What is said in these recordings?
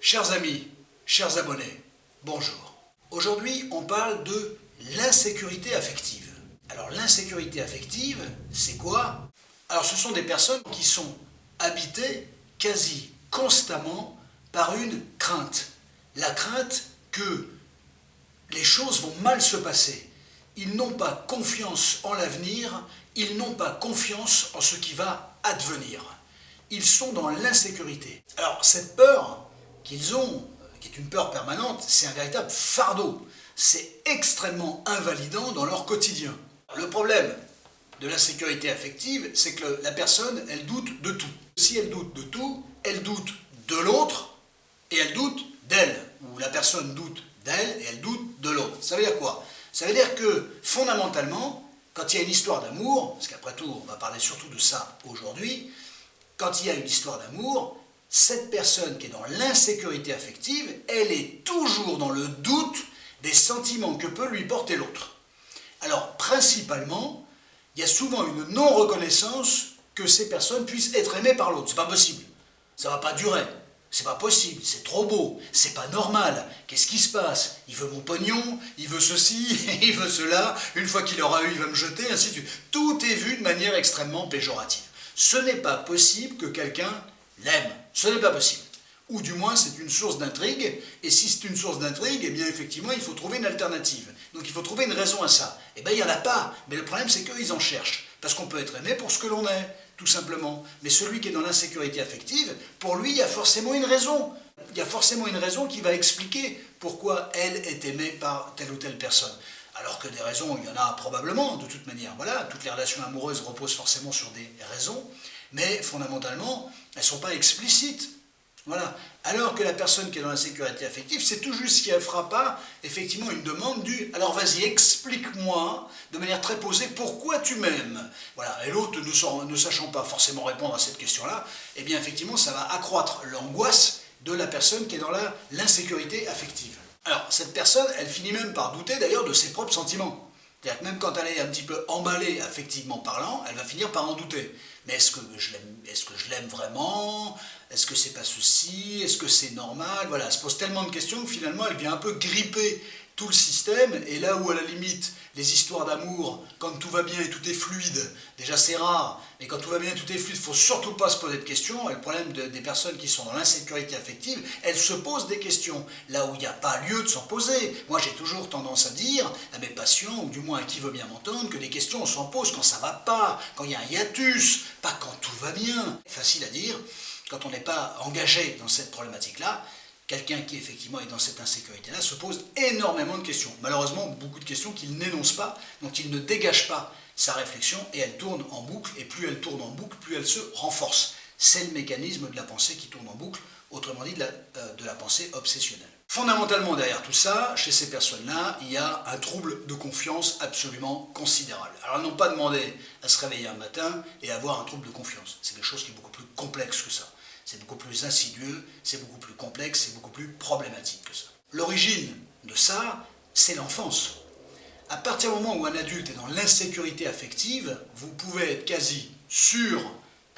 Chers amis, chers abonnés, bonjour. Aujourd'hui, on parle de l'insécurité affective. Alors l'insécurité affective, c'est quoi? Alors ce sont des personnes qui sont habitées quasi constamment par une crainte. La crainte que les choses vont mal se passer. Ils n'ont pas confiance en l'avenir, ils n'ont pas confiance en ce qui va advenir. Ils sont dans l'insécurité. Alors cette peur qu'ils ont, qui est une peur permanente, c'est un véritable fardeau. C'est extrêmement invalidant dans leur quotidien. Le problème de l'insécurité affective, c'est que la personne, elle doute de tout. Si elle doute de tout, elle doute de l'autre et elle doute d'elle. Ou la personne doute d'elle et elle doute de l'autre. Ça veut dire quoi? Ça veut dire que, fondamentalement, quand il y a une histoire d'amour, parce qu'après tout, on va parler surtout de ça aujourd'hui, quand il y a une histoire d'amour, cette personne qui est dans l'insécurité affective, elle est toujours dans le doute des sentiments que peut lui porter l'autre. Alors, principalement, il y a souvent une non-reconnaissance que ces personnes puissent être aimées par l'autre. C'est pas possible. Ça va pas durer. C'est pas possible, c'est trop beau, c'est pas normal. Qu'est-ce qui se passe? Il veut mon pognon, il veut ceci, il veut cela, une fois qu'il aura eu, il va me jeter, ainsi de suite. Tout est vu de manière extrêmement péjorative. Ce n'est pas possible que quelqu'un l'aime. Ce n'est pas possible. Ou du moins, c'est une source d'intrigue, et si c'est une source d'intrigue, eh bien effectivement, il faut trouver une alternative. Donc il faut trouver une raison à ça. Eh bien, il n'y en a pas, mais le problème, c'est qu'eux, ils en cherchent. Parce qu'on peut être aimé pour ce que l'on est, tout simplement. Mais celui qui est dans l'insécurité affective, pour lui, il y a forcément une raison. Il y a forcément une raison qui va expliquer pourquoi elle est aimée par telle ou telle personne. Alors que des raisons, il y en a probablement, de toute manière. Voilà, toutes les relations amoureuses reposent forcément sur des raisons, mais fondamentalement, elles ne sont pas explicites. Voilà. Alors que la personne qui est dans l'insécurité affective, c'est tout juste si elle ne fera pas effectivement une demande du « alors vas-y, explique-moi de manière très posée pourquoi tu m'aimes ». Voilà. Et l'autre ne sachant pas forcément répondre à cette question-là, eh bien effectivement ça va accroître l'angoisse de la personne qui est dans l'insécurité affective. Alors cette personne, elle finit même par douter d'ailleurs de ses propres sentiments. C'est-à-dire que même quand elle est un petit peu emballée affectivement parlant, elle va finir par en douter. Mais est-ce que je l'aime vraiment? Est-ce que c'est pas ceci? Est-ce que c'est normal? Voilà, elle se pose tellement de questions que finalement elle vient un peu gripper tout le système, et là où à la limite les histoires d'amour, quand tout va bien et tout est fluide, déjà c'est rare, mais quand tout va bien et tout est fluide, il ne faut surtout pas se poser de questions. Et le problème des personnes qui sont dans l'insécurité affective, elles se posent des questions, là où il n'y a pas lieu de s'en poser. Moi j'ai toujours tendance à dire à mes patients, ou du moins à qui veut bien m'entendre, que les questions on s'en pose quand ça va pas, quand il y a un hiatus, pas quand tout va bien. Facile à dire, quand on n'est pas engagé dans cette problématique-là. Quelqu'un qui effectivement est dans cette insécurité-là se pose énormément de questions. Malheureusement, beaucoup de questions qu'il n'énonce pas, donc il ne dégage pas sa réflexion et elle tourne en boucle, et plus elle tourne en boucle, plus elle se renforce. C'est le mécanisme de la pensée qui tourne en boucle, autrement dit de la pensée obsessionnelle. Fondamentalement derrière tout ça, chez ces personnes-là, il y a un trouble de confiance absolument considérable. Alors elles n'ont pas demandé à se réveiller un matin et avoir un trouble de confiance. C'est quelque chose qui est beaucoup plus complexe que ça. C'est beaucoup plus insidieux, c'est beaucoup plus complexe, c'est beaucoup plus problématique que ça. L'origine de ça, c'est l'enfance. À partir du moment où un adulte est dans l'insécurité affective, vous pouvez être quasi sûr,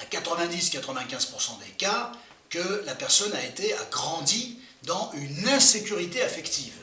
à 90-95% des cas, que la personne a grandi dans une insécurité affective.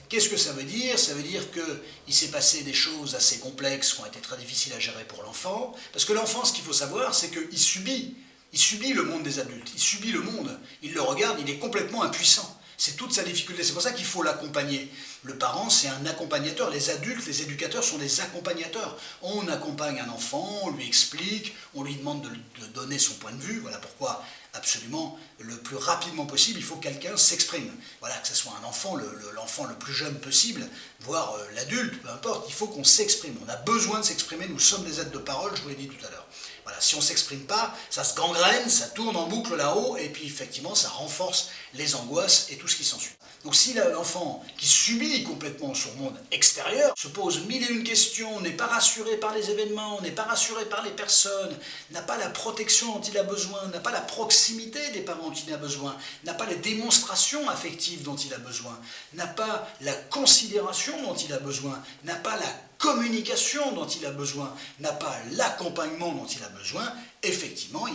Qu'est-ce que ça veut dire? Ça veut dire qu'il s'est passé des choses assez complexes qui ont été très difficiles à gérer pour l'enfant. Parce que l'enfant, ce qu'il faut savoir, c'est qu'il subit. Il subit le monde des adultes, il subit le monde, il le regarde, il est complètement impuissant. C'est toute sa difficulté, c'est pour ça qu'il faut l'accompagner. Le parent, c'est un accompagnateur, les adultes, les éducateurs sont des accompagnateurs. On accompagne un enfant, on lui explique, on lui demande de donner son point de vue, voilà pourquoi absolument le plus rapidement possible, il faut que quelqu'un s'exprime. Voilà, que ce soit un enfant, l'enfant le plus jeune possible, voire l'adulte, peu importe, il faut qu'on s'exprime. On a besoin de s'exprimer, nous sommes des êtres de parole, je vous l'ai dit tout à l'heure. Voilà, si on ne s'exprime pas, ça se gangrène, ça tourne en boucle là-haut, et puis effectivement, ça renforce les angoisses et tout ce qui s'ensuit. Donc si l'enfant qui subit complètement son monde extérieur se pose mille et une questions, n'est pas rassuré par les événements, n'est pas rassuré par les personnes, n'a pas la protection dont il a besoin, n'a pas la proximité des parents dont il a besoin, n'a pas les démonstrations affectives dont il a besoin, n'a pas la considération dont il a besoin, n'a pas la communication dont il a besoin, n'a pas l'accompagnement dont il a besoin, effectivement,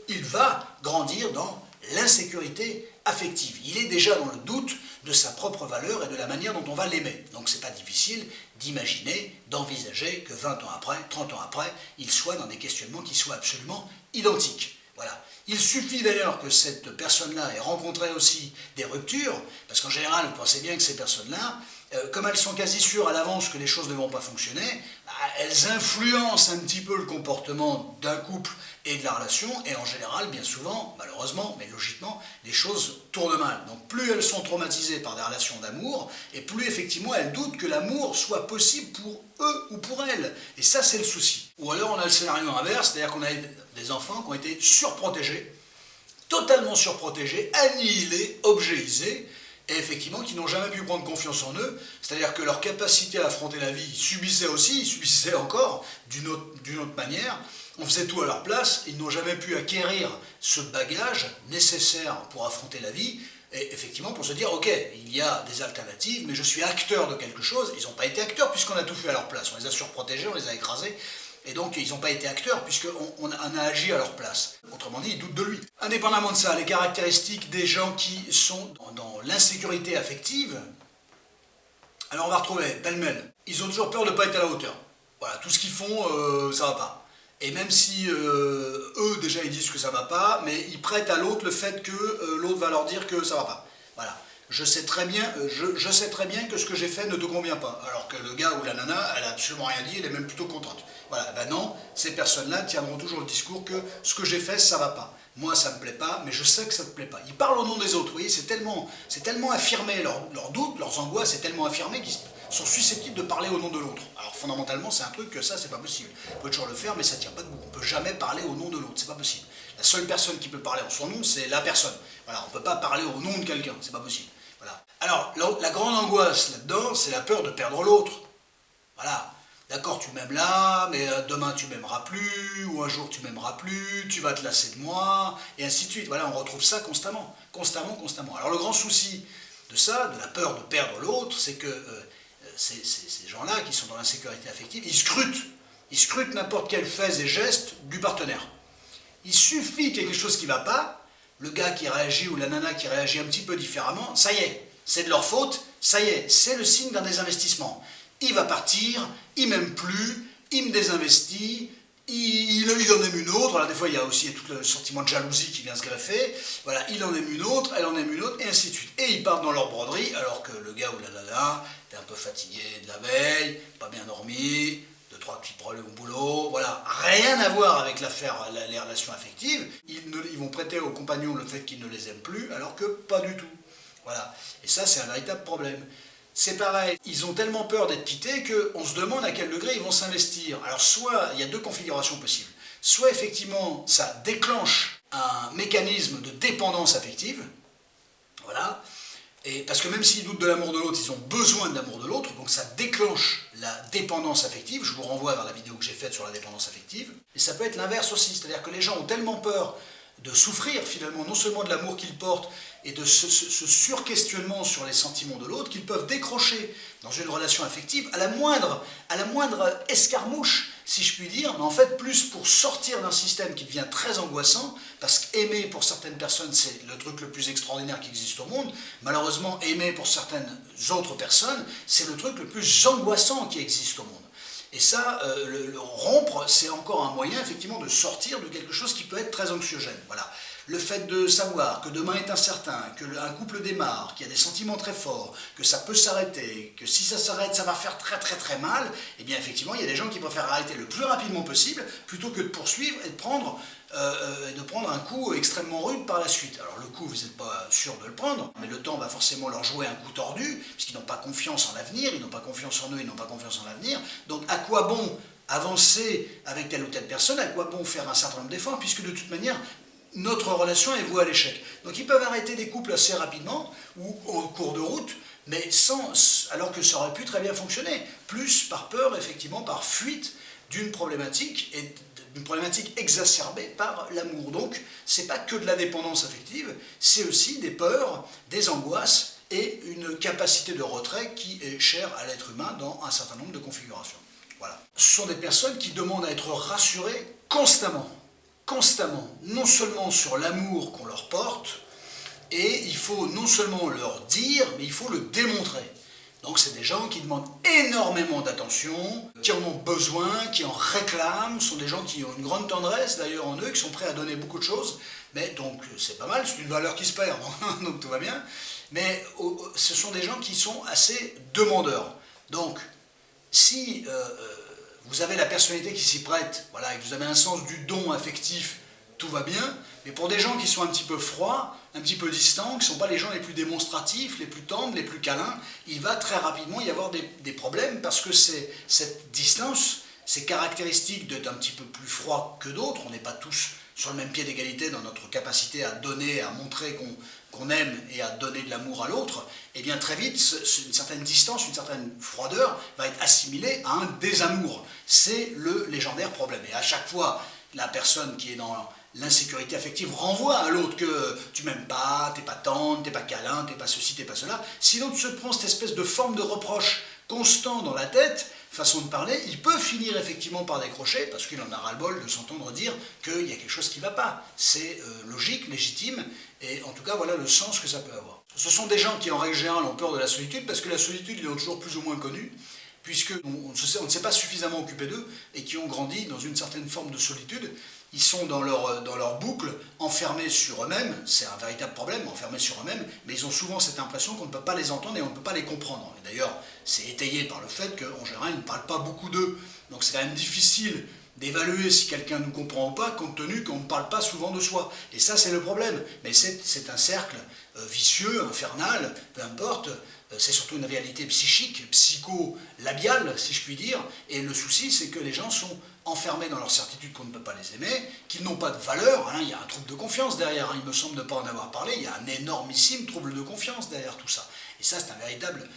il va grandir dans l'insécurité affective. Il est déjà dans le doute de sa propre valeur et de la manière dont on va l'aimer. Donc c'est pas difficile d'imaginer, d'envisager que 20 ans après, 30 ans après, il soit dans des questionnements qui soient absolument identiques. Voilà. Il suffit d'ailleurs que cette personne-là ait rencontré aussi des ruptures, parce qu'en général, vous pensez bien que ces personnes-là, comme elles sont quasi sûres à l'avance que les choses ne vont pas fonctionner, elles influencent un petit peu le comportement d'un couple et de la relation, et en général, bien souvent, malheureusement, mais logiquement, les choses tournent mal. Donc plus elles sont traumatisées par des relations d'amour, et plus effectivement elles doutent que l'amour soit possible pour eux ou pour elles. Et ça, c'est le souci. Ou alors on a le scénario inverse, c'est-à-dire qu'on a des enfants qui ont été surprotégés, totalement surprotégés, annihilés, objet-isés, et effectivement qui n'ont jamais pu prendre confiance en eux, c'est-à-dire que leur capacité à affronter la vie, ils subissaient encore d'une autre manière, on faisait tout à leur place, ils n'ont jamais pu acquérir ce bagage nécessaire pour affronter la vie, et effectivement pour se dire, ok, il y a des alternatives, mais je suis acteur de quelque chose. Ils n'ont pas été acteurs puisqu'on a tout fait à leur place, on les a surprotégés, on les a écrasés, et donc ils n'ont pas été acteurs puisqu'on a agi à leur place. Autrement dit, ils doutent de lui. Indépendamment de ça, les caractéristiques des gens qui sont dans l'insécurité affective, alors on va retrouver pêle-mêle. Ils ont toujours peur de ne pas être à la hauteur. Voilà, tout ce qu'ils font, ça va pas. Et même si eux déjà ils disent que ça va pas, mais ils prêtent à l'autre le fait que l'autre va leur dire que ça va pas. Voilà. Je sais très bien que ce que j'ai fait ne te convient pas. Alors que le gars ou la nana, elle a absolument rien dit, elle est même plutôt contente. Voilà, ben non, ces personnes-là tiendront toujours le discours que ce que j'ai fait, ça va pas. Moi, ça me plaît pas, mais je sais que ça te plaît pas. Ils parlent au nom des autres, vous voyez, c'est tellement affirmé, leurs doutes, leurs angoisses, c'est tellement affirmé qu'ils sont susceptibles de parler au nom de l'autre. Alors fondamentalement, c'est un truc que ça, c'est pas possible. On peut toujours le faire, mais ça tient pas debout. On peut jamais parler au nom de l'autre, c'est pas possible. La seule personne qui peut parler en son nom, c'est la personne. Voilà, on peut pas parler au nom de quelqu'un, c'est pas possible. Voilà. Alors, la grande angoisse là-dedans, c'est la peur de perdre l'autre. Voilà. D'accord, tu m'aimes là, mais demain tu m'aimeras plus, ou un jour tu m'aimeras plus, tu vas te lasser de moi, et ainsi de suite. Voilà, on retrouve ça constamment. Alors le grand souci de ça, de la peur de perdre l'autre, c'est que ces gens-là qui sont dans l'insécurité affective, ils scrutent n'importe quel fait et geste du partenaire. Il suffit qu'il y ait quelque chose qui ne va pas, le gars qui réagit ou la nana qui réagit un petit peu différemment, ça y est, c'est de leur faute, ça y est, c'est le signe d'un désinvestissement. Il va partir, il m'aime plus, il me désinvestit, il en aime une autre. Alors des fois il y a aussi tout le sentiment de jalousie qui vient se greffer. Voilà, il en aime une autre, elle en aime une autre, et ainsi de suite. Et ils partent dans leur broderie, alors que le gars ou la nana est un peu fatigué de la veille, pas bien dormi, deux, trois petits problèmes au boulot, voilà, rien à voir avec les relations affectives. Ils vont prêter aux compagnons le fait qu'ils ne les aiment plus, alors que pas du tout. Voilà, et ça c'est un véritable problème. C'est pareil, ils ont tellement peur d'être quittés qu'on se demande à quel degré ils vont s'investir. Alors soit, il y a deux configurations possibles. Soit effectivement, ça déclenche un mécanisme de dépendance affective, voilà, et parce que même s'ils doutent de l'amour de l'autre, ils ont besoin de l'amour de l'autre, donc ça déclenche la dépendance affective. Je vous renvoie vers la vidéo que j'ai faite sur la dépendance affective. Et ça peut être l'inverse aussi, c'est-à-dire que les gens ont tellement peur de souffrir finalement, non seulement de l'amour qu'ils portent, et de ce surquestionnement sur les sentiments de l'autre, qu'ils peuvent décrocher dans une relation affective à la moindre escarmouche, si je puis dire, mais en fait plus pour sortir d'un système qui devient très angoissant, parce qu'aimer pour certaines personnes c'est le truc le plus extraordinaire qui existe au monde, malheureusement aimer pour certaines autres personnes c'est le truc le plus angoissant qui existe au monde. Et ça, le rompre, c'est encore un moyen effectivement de sortir de quelque chose qui peut être très anxiogène. Voilà. Le fait de savoir que demain est incertain, qu'un couple démarre, qu'il y a des sentiments très forts, que ça peut s'arrêter, que si ça s'arrête, ça va faire très très très mal, eh bien effectivement, il y a des gens qui préfèrent arrêter le plus rapidement possible, plutôt que de poursuivre et de prendre un coup extrêmement rude par la suite. Alors le coup, vous n'êtes pas sûr de le prendre, mais le temps va forcément leur jouer un coup tordu, puisqu'ils n'ont pas confiance en l'avenir, ils n'ont pas confiance en eux, ils n'ont pas confiance en l'avenir. Donc à quoi bon avancer avec telle ou telle personne, à quoi bon faire un certain nombre d'efforts, puisque de toute manière, notre relation est vouée à l'échec. Donc ils peuvent arrêter des couples assez rapidement, ou au cours de route, mais alors que ça aurait pu très bien fonctionner, plus par peur, effectivement, par fuite d'une problématique, et une problématique exacerbée par l'amour. Donc, c'est pas que de la dépendance affective, c'est aussi des peurs, des angoisses et une capacité de retrait qui est chère à l'être humain dans un certain nombre de configurations. Voilà. Ce sont des personnes qui demandent à être rassurées constamment, non seulement sur l'amour qu'on leur porte, Et il faut non seulement leur dire, mais il faut le démontrer. Donc c'est des gens qui demandent énormément d'attention, qui en ont besoin, qui en réclament, ce sont des gens qui ont une grande tendresse d'ailleurs en eux, qui sont prêts à donner beaucoup de choses, mais donc c'est pas mal, c'est une valeur qui se perd, donc tout va bien, mais ce sont des gens qui sont assez demandeurs. Donc si vous avez la personnalité qui s'y prête, voilà, et que vous avez un sens du don affectif, tout va bien, mais pour des gens qui sont un petit peu froids, un petit peu distants, qui ne sont pas les gens les plus démonstratifs, les plus tendres, les plus câlins, il va très rapidement y avoir des problèmes parce que cette distance, ces caractéristiques d'être un petit peu plus froid que d'autres, on n'est pas tous sur le même pied d'égalité dans notre capacité à donner, à montrer qu'on aime et à donner de l'amour à l'autre, et bien très vite, une certaine distance, une certaine froideur va être assimilée à un désamour. C'est le légendaire problème. Et à chaque fois, la personne qui est dans l'insécurité affective renvoie à l'autre que tu m'aimes pas, t'es pas tendre, t'es pas câlin, t'es pas ceci, t'es pas cela. Si l'autre se prend cette espèce de forme de reproche constant dans la tête, façon de parler, il peut finir effectivement par décrocher parce qu'il en a ras-le-bol de s'entendre dire qu'il y a quelque chose qui ne va pas. C'est logique, légitime, et en tout cas voilà le sens que ça peut avoir. Ce sont des gens qui en règle générale ont peur de la solitude parce que la solitude ils l'ont toujours plus ou moins connue, puisqu'on ne s'est pas suffisamment occupé d'eux et qui ont grandi dans une certaine forme de solitude. Ils sont dans leur boucle, enfermés sur eux-mêmes, c'est un véritable problème, enfermés sur eux-mêmes, mais ils ont souvent cette impression qu'on ne peut pas les entendre et on ne peut pas les comprendre. Et d'ailleurs, c'est étayé par le fait qu'en général, ils ne parlent pas beaucoup d'eux. Donc c'est quand même difficile d'évaluer si quelqu'un nous comprend ou pas, compte tenu qu'on ne parle pas souvent de soi. Et ça, c'est le problème. Mais c'est un cercle vicieux, infernal, peu importe. C'est surtout une réalité psychique, psycho-labiale, si je puis dire. Et le souci, c'est que les gens sont enfermés dans leur certitude qu'on ne peut pas les aimer, qu'ils n'ont pas de valeur. Hein, il y a un trouble de confiance derrière. Hein, il me semble ne pas en avoir parlé. Il y a un énormissime trouble de confiance derrière tout ça. Et ça, c'est un véritable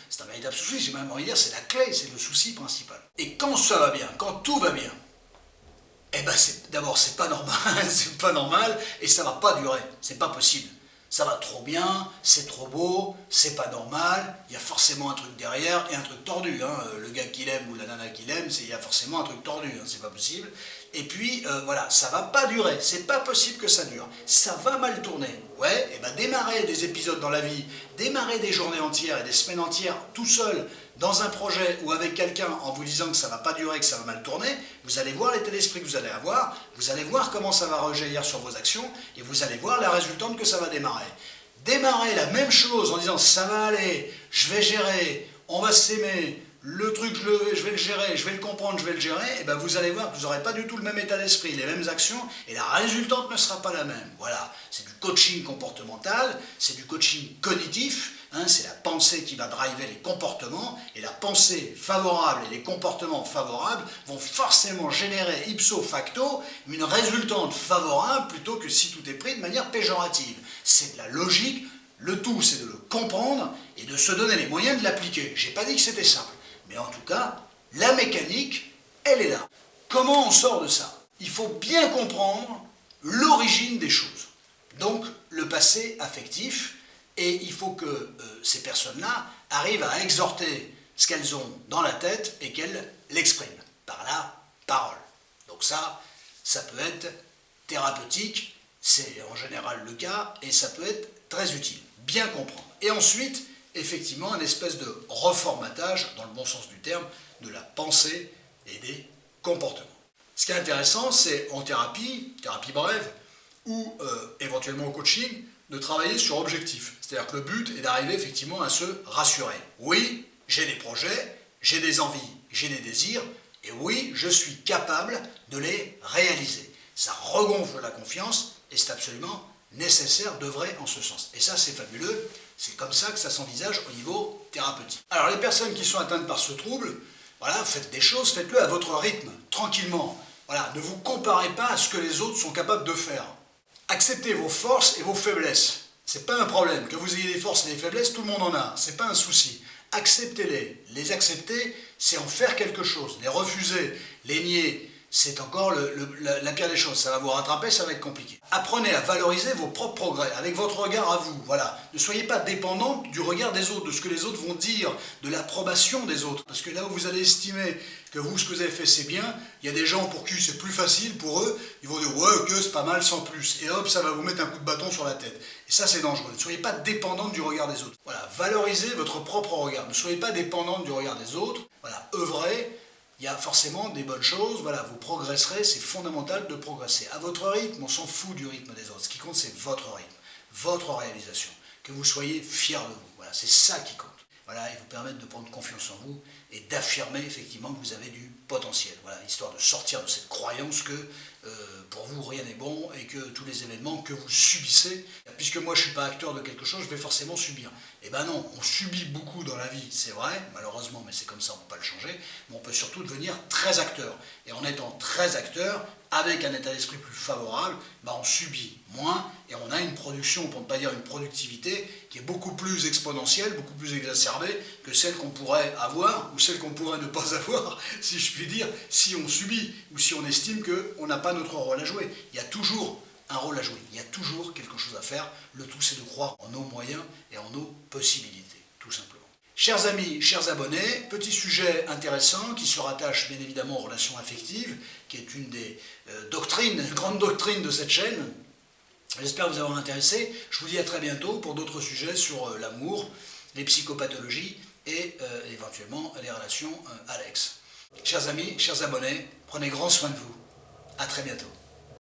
souci. J'ai même envie de dire, c'est la clé, c'est le souci principal. Et quand ça va bien, quand tout va bien, eh ben d'abord, c'est pas normal, c'est pas normal, et ça va pas durer. C'est pas possible. Ça va trop bien, c'est trop beau, c'est pas normal, il y a forcément un truc derrière et un truc tordu. Hein. Le gars qu'il aime ou la nana qu'il aime, il y a forcément un truc tordu, hein, c'est pas possible. Et puis voilà, ça va pas durer, c'est pas possible que ça dure. Ça va mal tourner. Ouais, et ben démarrer des épisodes dans la vie, démarrer des journées entières et des semaines entières tout seul dans un projet ou avec quelqu'un en vous disant que ça va pas durer, que ça va mal tourner, vous allez voir l'état d'esprit que vous allez avoir, vous allez voir comment ça va rejaillir sur vos actions et vous allez voir la résultante que ça va démarrer. Démarrer la même chose en disant ça va aller, je vais gérer, on va s'aimer, le truc je vais le gérer, je vais le comprendre, je vais le gérer, et ben vous allez voir que vous n'aurez pas du tout le même état d'esprit, les mêmes actions, et la résultante ne sera pas la même. Voilà, c'est du coaching comportemental, c'est du coaching cognitif, hein, c'est la pensée qui va driver les comportements, et la pensée favorable et les comportements favorables vont forcément générer ipso facto une résultante favorable plutôt que si tout est pris de manière péjorative. C'est de la logique, le tout c'est de le comprendre et de se donner les moyens de l'appliquer. J'ai pas dit que c'était simple. Mais en tout cas, la mécanique, elle est là. Comment on sort de ça? Il faut bien comprendre l'origine des choses. Donc, le passé affectif, et il faut que ces personnes-là arrivent à exhorter ce qu'elles ont dans la tête et qu'elles l'expriment par la parole. Donc ça peut être thérapeutique, c'est en général le cas, et ça peut être très utile. Bien comprendre. Et ensuite, effectivement, un espèce de reformatage, dans le bon sens du terme, de la pensée et des comportements. Ce qui est intéressant, c'est en thérapie brève, ou éventuellement au coaching, de travailler sur objectif. C'est-à-dire que le but est d'arriver effectivement à se rassurer. Oui, j'ai des projets, j'ai des envies, j'ai des désirs, et oui, je suis capable de les réaliser. Ça regonfle la confiance, et c'est absolument nécessaire d'œuvrer en ce sens. Et ça, c'est fabuleux. C'est comme ça que ça s'envisage au niveau thérapeutique. Alors les personnes qui sont atteintes par ce trouble, voilà, faites des choses, faites-le à votre rythme, tranquillement. Voilà, ne vous comparez pas à ce que les autres sont capables de faire. Acceptez vos forces et vos faiblesses. C'est pas un problème. Que vous ayez des forces et des faiblesses, tout le monde en a. C'est pas un souci. Acceptez-les. Les accepter, c'est en faire quelque chose. Les refuser, les nier, c'est encore la pire des choses. Ça va vous rattraper, ça va être compliqué. Apprenez à valoriser vos propres progrès, avec votre regard à vous. Voilà. Ne soyez pas dépendant du regard des autres, de ce que les autres vont dire, de l'approbation des autres. Parce que là où vous allez estimer que vous, ce que vous avez fait, c'est bien, il y a des gens pour qui c'est plus facile, pour eux, ils vont dire « ouais, que c'est pas mal, sans plus ». Et hop, ça va vous mettre un coup de bâton sur la tête. Et ça, c'est dangereux. Ne soyez pas dépendant du regard des autres. Voilà. Valorisez votre propre regard. Ne soyez pas dépendant du regard des autres. Voilà. Œuvrez. Il y a forcément des bonnes choses, voilà, vous progresserez, c'est fondamental de progresser. À votre rythme, on s'en fout du rythme des autres. Ce qui compte, c'est votre rythme, votre réalisation. Que vous soyez fiers de vous, voilà, c'est ça qui compte. Voilà, et vous permettre de prendre confiance en vous et d'affirmer effectivement que vous avez du potentiel. Voilà, histoire de sortir de cette croyance que pour vous rien n'est bon et que tous les événements que vous subissez, puisque moi je ne suis pas acteur de quelque chose, je vais forcément subir. Eh ben non, on subit beaucoup dans la vie, c'est vrai, malheureusement, mais c'est comme ça, on ne peut pas le changer, mais on peut surtout devenir très acteur. Et en étant très acteur, avec un état d'esprit plus favorable, ben on subit moins et on a une production, pour ne pas dire une productivité, qui est beaucoup plus exponentielle, beaucoup plus exacerbée que celle qu'on pourrait avoir ou celle qu'on pourrait ne pas avoir, si je puis dire, si on subit ou si on estime qu'on n'a pas notre rôle à jouer. Il y a toujours un rôle à jouer, il y a toujours quelque chose à faire. Le tout, c'est de croire en nos moyens et en nos possibilités, tout simplement. Chers amis, chers abonnés, petit sujet intéressant qui se rattache bien évidemment aux relations affectives, qui est une des doctrines, une grande doctrine de cette chaîne. J'espère vous avoir intéressé. Je vous dis à très bientôt pour d'autres sujets sur l'amour, les psychopathologies et éventuellement les relations Alex. Chers amis, chers abonnés, prenez grand soin de vous. À très bientôt.